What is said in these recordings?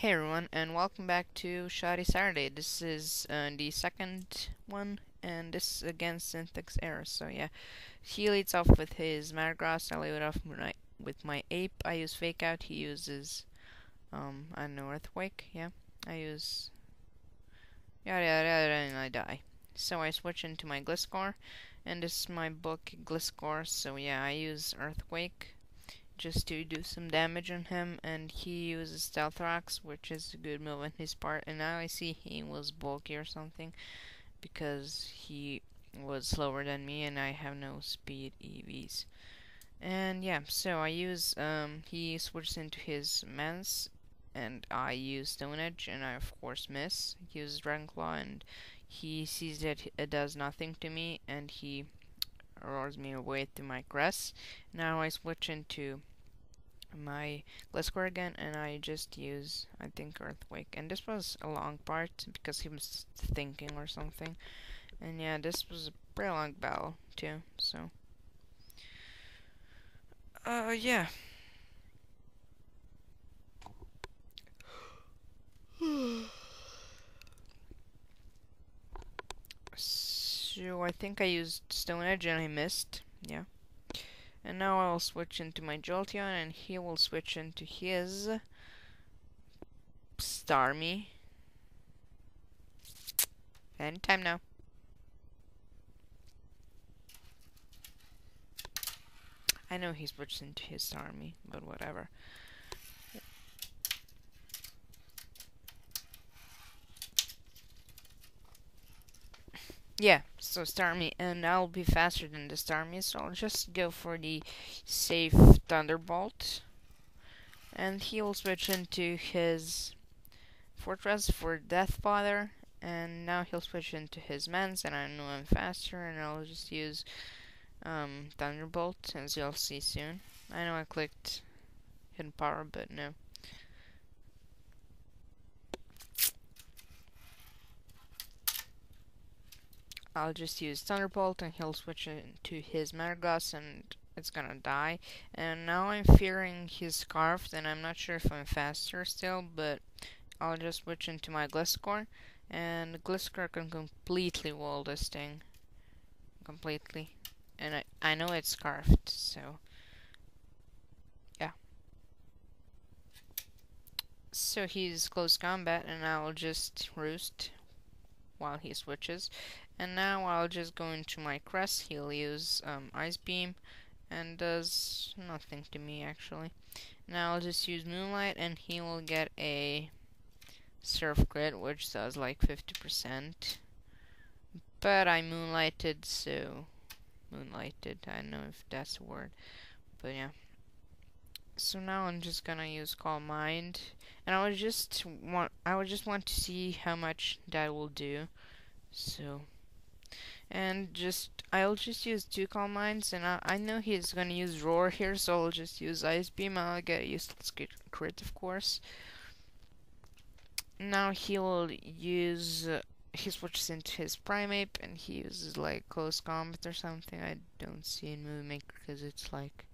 Hey everyone, and welcome back to Shoddy Saturday. This is the second one, and this is against Syntax Error. So yeah, he leads off with his Metagross. I lead it off with my Ape. I use Fake Out. He uses I don't know, Earthquake. Yeah, I use yada yada yada, and I die. So I switch into my Gliscor, and this is my book Gliscor. So yeah, I use Earthquake just to do some damage on him, and he uses Stealth Rocks, which is a good move on his part. And now I see he was bulky or something because he was slower than me and I have no speed EVs. And yeah, so I use he switches into his Mance and I use Stone Edge, and I of course miss. He uses Dragon Claw and he sees that it does nothing to me, and he roars me away to my Crest. Now I switch into my Gliscor again, and I just use, I think, Earthquake. And this was a long part because he was thinking or something. And yeah, this was a pretty long battle too, so yeah. So I think I used Stone Edge and I missed. Yeah. And now I'll switch into my Jolteon, and he will switch into his Starmie. Anytime now. I know he switched into his Starmie, but whatever. Yeah, so Starmie, and I'll be faster than the Starmie, so I'll just go for the safe Thunderbolt. And he'll switch into his Fortress for Death Father, and now he'll switch into his Mance, and I know I'm faster, and I'll just use Thunderbolt, as you'll see soon. I know I clicked Hidden Power, but no. I'll just use Thunderbolt, and he'll switch into his Metagross, and it's gonna die. And now I'm fearing his Scarf, and I'm not sure if I'm faster still, but I'll just switch into my Gliscor, and Gliscor can completely wall this thing. Completely. And I know it's Scarfed, so yeah. So he's close combat, and I'll just Roost while he switches. And now I'll just go into my Crest. He'll use Ice Beam, and does nothing to me actually. Now I'll just use Moonlight, and he will get a Surf Grid, which does like 50%. But I Moonlighted, so Moonlighted. I don't know if that's a word, but yeah. So now I'm just gonna use Calm Mind, and I would just want to see how much that will do. So, and I'll just use 2 Calm Minds, and I know he's gonna use Roar here, so I'll just use Ice Beam. I'll get a useless crit, of course. Now he'll use he switches into his Primeape, and he uses like Close Combat or something. I don't see in Movie Maker because it's like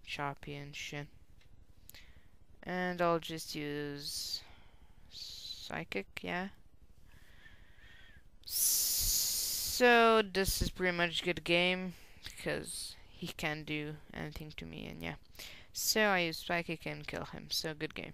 choppy and shit. And I'll just use Psychic, yeah. So this is pretty much a good game because he can't do anything to me, and yeah. So I use Psychic and kill him. So good game.